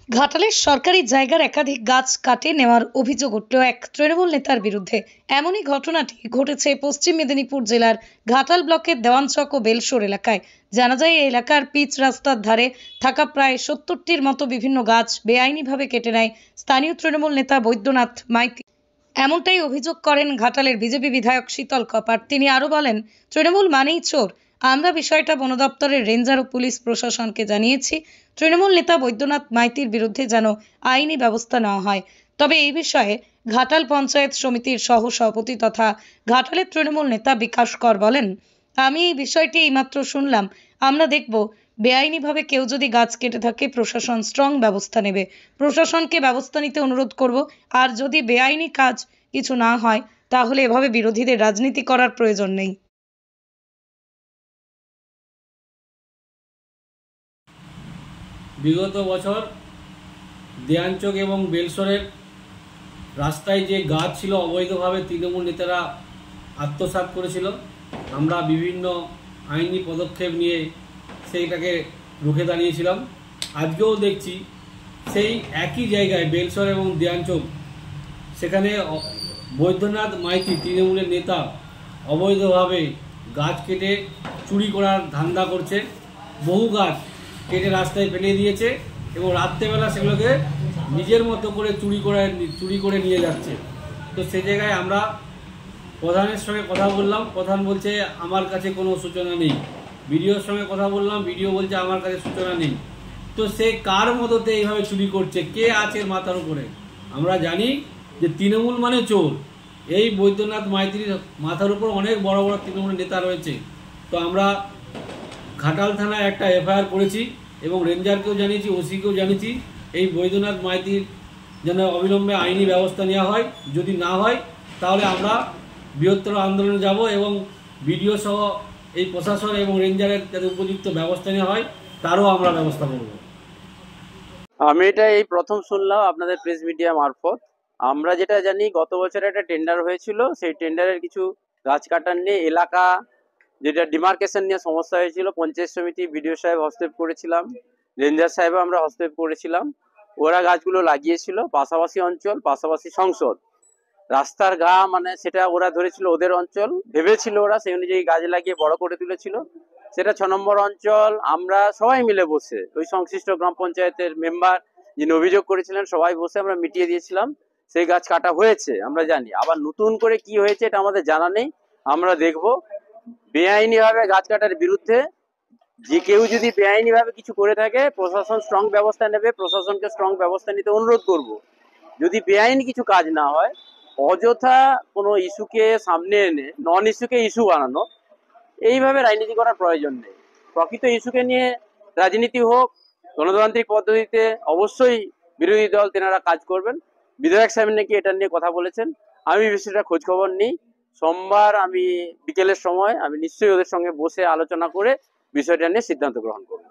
ঘাটালের সরকারি জায়গার একাধিক গাছ কাটে নেওয়ার অভিযোগ উঠল এক তৃণমূল নেতার বিরুদ্ধে। এমনই ঘটনাটি ঘটেছে পশ্চিম মেদিনীপুর জেলার ঘাটাল ব্লকের দেওয়ানচক ও বেলশোর এলাকায়। জানা যায় এই এলাকার পিচ রাস্তার ধারে থাকা প্রায় ৭০টির মতো বিভিন্ন গাছ বেআইনিভাবে কেটে নেয় স্থানীয় তৃণমূল নেতা বৈদ্যনাথ মাইতি। এমনটাই অভিযোগ করেন ঘাটালের বিজেপি বিধায়ক শীতল কপাট। তিনি আরো বলেন, তৃণমূল মানেই চোর। আমরা বিষয়টা বন দপ্তরের রেঞ্জার ও পুলিশ প্রশাসনকে জানিয়েছি। তৃণমূল নেতা বৈদ্যনাথ মাইতির বিরুদ্ধে যেন আইনি ব্যবস্থা নেওয়া হয়। তবে এই বিষয়ে ঘাটাল পঞ্চায়েত সমিতির সহ সভাপতি তথা ঘাটালের তৃণমূল নেতা বিকাশ কর বলেন, আমি এই বিষয়টি এইমাত্র শুনলাম। আমরা দেখব, বেআইনিভাবে কেউ যদি গাছ কেটে থাকে প্রশাসন স্ট্রং ব্যবস্থা নেবে। প্রশাসনকে ব্যবস্থা নিতে অনুরোধ করব। আর যদি বেআইনি কাজ কিছু না হয় তাহলে এভাবে বিরোধীদের রাজনীতি করার প্রয়োজন নেই। বিগত বছর দেয়ানচক এবং বেলসরের রাস্তায় যে গাছ ছিল অবৈধভাবে তৃণমূল নেতারা আত্মসাৎ করেছিল, আমরা বিভিন্ন আইনি পদক্ষেপ নিয়ে সেইটাকে রুখে দাঁড়িয়েছিলাম। আজকেও দেখছি সেই একই জায়গায় বেলসর এবং দেয়ানচক, সেখানে বৈদ্যনাথ মাইতি তৃণমূলের নেতা অবৈধভাবে গাছ কেটে চুরি করার ধান্দা করছে। বহু গাছ কেটে রাস্তায় ফেলে দিয়েছে এবং রাত্রেবেলা সেগুলোকে নিজের মতো করে চুরি করে নিয়ে যাচ্ছে। তো সেই জায়গায় আমরা প্রধানের সঙ্গে কথা বললাম, প্রধান বলছে আমার কাছে কোনো সূচনা নেই। বিডিওর সঙ্গে কথা বললাম, বিডিও বলছে আমার কাছে সূচনা নেই। তো সে কার মদতে এইভাবে চুরি করছে, কে আছে মাথার উপরে? আমরা জানি যে তৃণমূল মানে চোর। এই বৈদ্যনাথ মাইতির মাথার উপর অনেক বড় বড় তৃণমূল নেতা রয়েছে। তো আমরা ঘাটাল থানায় একটা এফআইআর করেছি এবং রেঞ্জারকেও জানিয়েছি, ওসিকেও জানিয়েছি। এই বৈদ্যনাথ মাইতির যেন অবিলম্বে আইনি ব্যবস্থা নেওয়া হয়। যদি না হয় তাহলে আমরা বৃহত্তর আন্দোলনে যাব এবং বিডিও সহ এই প্রশাসন এবং রেঞ্জারের যাতে উপযুক্ত ব্যবস্থা নেওয়া হয় তারও আমরা ব্যবস্থা করব। আমি এটা এই প্রথম শুনলাম আপনাদের প্রেস মিডিয়া মারফত। আমরা যেটা জানি, গত বছর একটা টেন্ডার হয়েছিল, সেই টেন্ডারের কিছু গাছ কাটার নিয়ে এলাকা যেটা ডিমার্কেশন নিয়ে সমস্যা হয়েছিল, পঞ্চায়েত সমিতি বিডিও সাহেব হস্তক্ষেপ করেছিলাম, রেঞ্জার সাহেব আমরা হস্তক্ষেপ করেছিলাম। ওরা গাছগুলো লাগিয়েছিল, পাশাপাশি অঞ্চল পাশাপাশি সংসদ রাস্তার গা, মানে সেটা ওরা ধরেছিল ওদের অঞ্চল ভেবেছিল, ওরা সেই অনুযায়ী গাছ লাগিয়ে বড় করে তুলেছিল। সেটা 6 নম্বর অঞ্চল। আমরা সবাই মিলে বসে, ওই সংশ্লিষ্ট গ্রাম পঞ্চায়েতের মেম্বার যিনি অভিযোগ করেছিলেন, সবাই বসে আমরা মিটিয়ে দিয়েছিলাম। সেই গাছ কাটা হয়েছে আমরা জানি। আবার নতুন করে কি হয়েছে এটা আমাদের জানা নেই, আমরা দেখব। বেআইনি ভাবে গাছ কাটার বিরুদ্ধে যে কেউ যদি বেআইনি ভাবে কিছু করে থাকে, প্রশাসন স্ট্রং ব্যবস্থা নেবে। প্রশাসনকে স্ট্রং ব্যবস্থা নিতে অনুরোধ করব। যদি বেআইনি কিছু কাজ না হয়, অযথা কোনো ইস্যুকে সামনে এনে নন ইস্যুকে ইস্যু বানানো, এইভাবে রাজনীতি করার প্রয়োজন নেই। প্রকৃত ইস্যুকে নিয়ে রাজনীতি হোক, গণতান্ত্রিক পদ্ধতিতে অবশ্যই বিরোধী দল তেনারা কাজ করবেন। বিধায়ক সাহেব নাকি এটা নিয়ে কথা বলেছেন, আমি বিষয়টা খোঁজ খবর নিই। সোমবার আমি বিকেলের সময় আমি নিশ্চয়ই ওদের সঙ্গে বসে আলোচনা করে বিষয়টা নিয়ে সিদ্ধান্ত গ্রহণ করব।